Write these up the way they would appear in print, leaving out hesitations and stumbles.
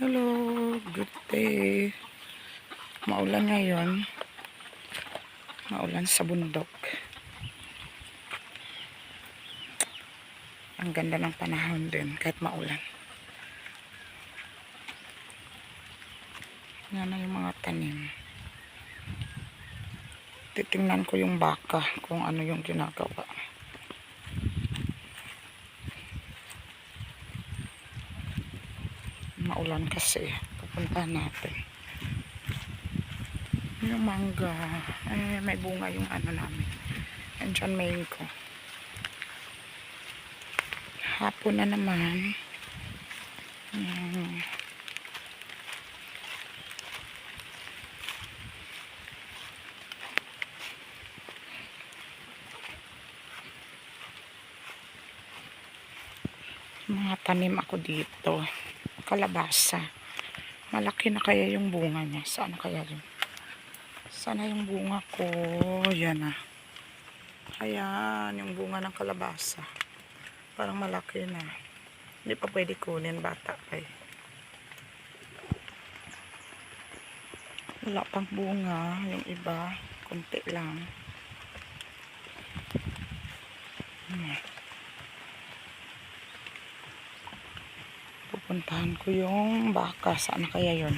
Hello, good day. Maulan ngayon. Maulan sa bundok. Ang ganda ng panahon din kahit maulan. Yan na yung mga tanim. Titingnan ko yung baka kung ano yung ginagawa. Maulan kasi. Pupuntahan natin. Yung mangga. May bunga yung ano namin. Andyan mango. Hapon na naman. Mga tanim ako dito. Kalabasa. Malaki na kaya yung bunga niya. Saan kaya yun? Sana yung bunga ko. Yan na. Ayan, yung bunga ng kalabasa. Parang malaki na. Hindi pa pwede kunin, bata pa eh. Wala pang bunga. Yung iba, konti lang. Pupuntahan ko yung baka. Saan kaya yun?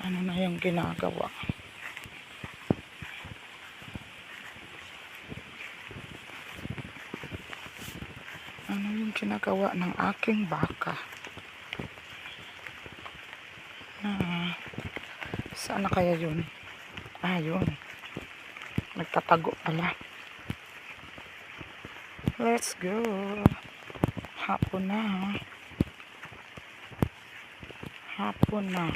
Ano na yung ginagawa? Ano yung ginagawa ng aking baka? Saan na kaya yun? Yun. Nagtatago pala. Let's go. Hapon na. Hapon na.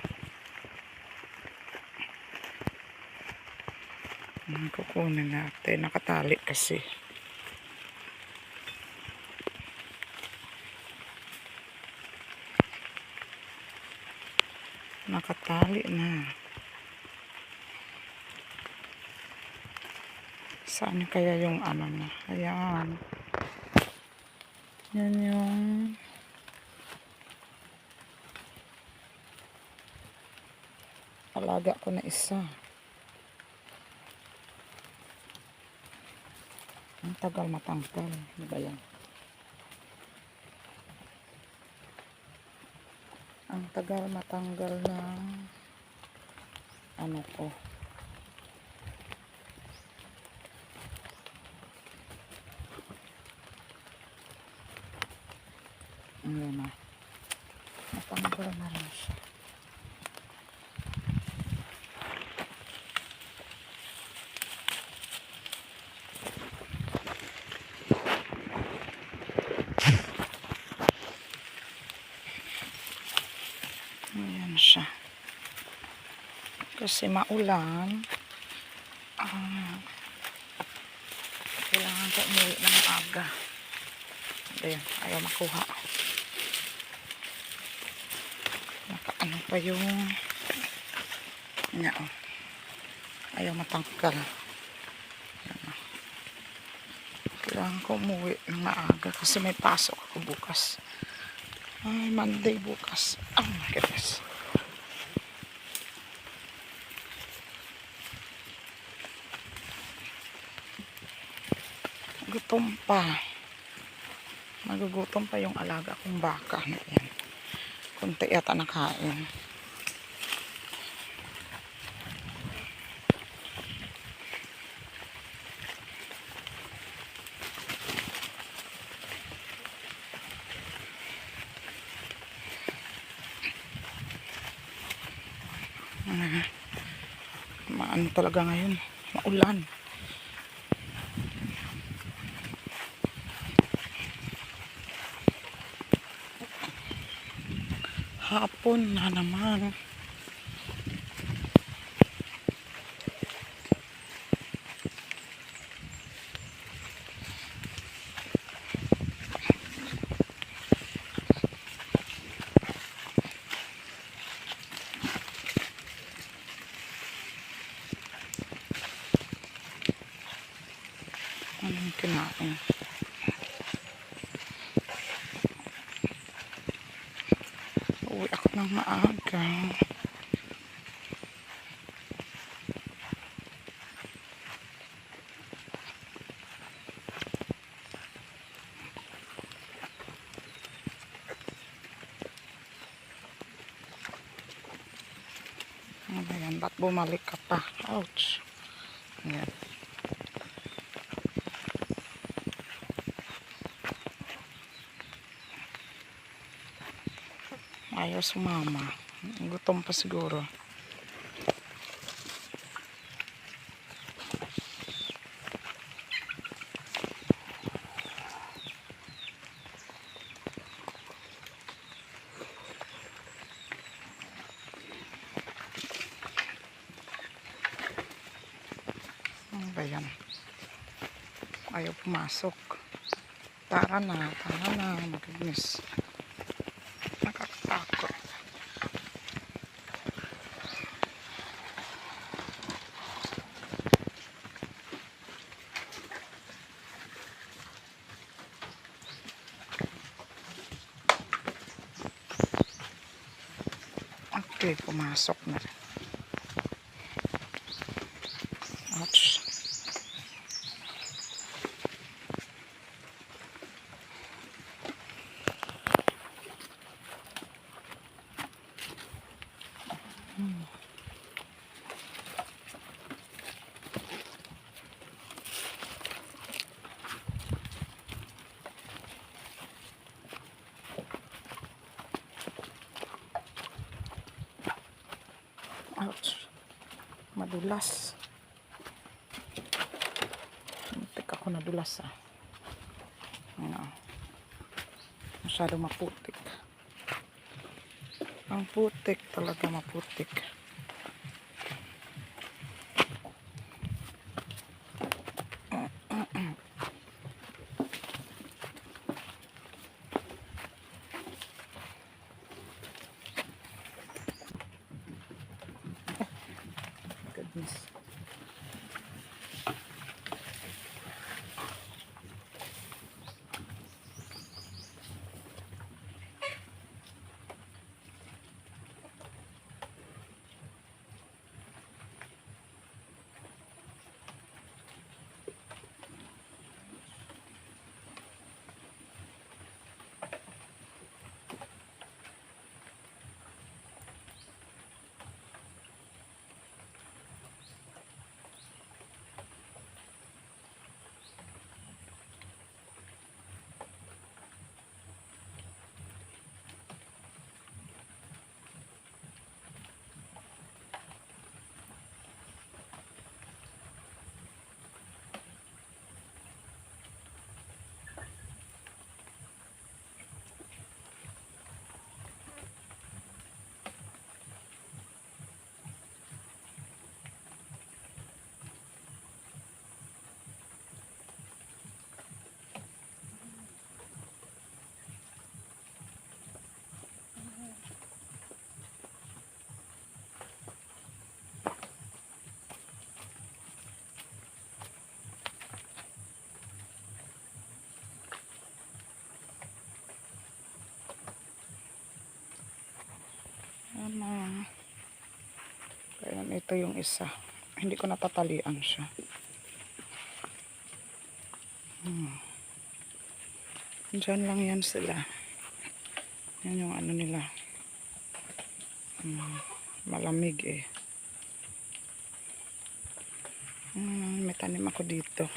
Kukunin natin. Nakatali kasi. Nakatali na. Saan kaya yung ano na? Ayan. Yan yung alaga ko na isa. Ang tagal matanggal. Ano ba yan? Ang tagal matanggal ng ano ko. Ayan na. Matanggal na rin siya. Ayan siya. Kasi maulan. Kailangan ko umuwi ng aga. Ayan, ayaw makuha. Nakaano pa yung ayaw matanggal. Kailangan ko umuwi ng maaga kasi may pasok ako bukas. Monday bukas. Oh my goodness. Gutom pa. Magugutom pa yung alaga kong baka. Ayan. Kunti yata nakain. Maano talaga ngayon. Maulan. Hapon na naman. Anong kinain? ng maaga. Ano ba yan? Ba't bumalik ka pa? Ouch. Ayan. Ayaw sumama. Gutom pa siguro. Ano ba yan? Ayaw pumasok. Tara na. Mag-miss. Nakakatakot. Okay, pumasok na rin. Ouch. Ouch. Madulas. Muntik ako nadulas ah. Ano. Masyadong maputik. Ang putik talaga, maputik. Goodness. Ano. Kaya ito yung isa. Hindi ko natatalian siya. Diyan lang yan sila. Yan yung ano nila. Malamig eh. May tanim ako dito.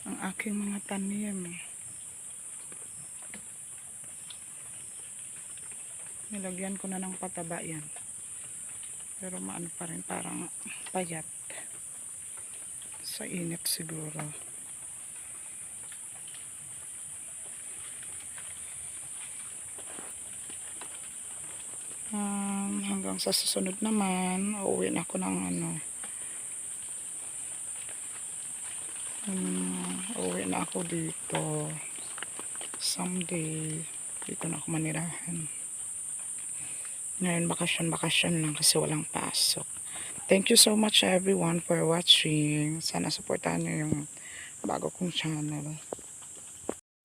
Ang aking mga tanim. Nilagyan ko na ng pataba yan. Pero maano pa rin, parang payat. Sa init siguro. Hanggang sa susunod naman, uuwi na ako ng uuwi na ako dito. Someday, dito na ako manirahan. Ngayon, bakasyon lang kasi walang pasok. Thank you so much everyone for watching. Sana supportahan niyo yung bago kong channel.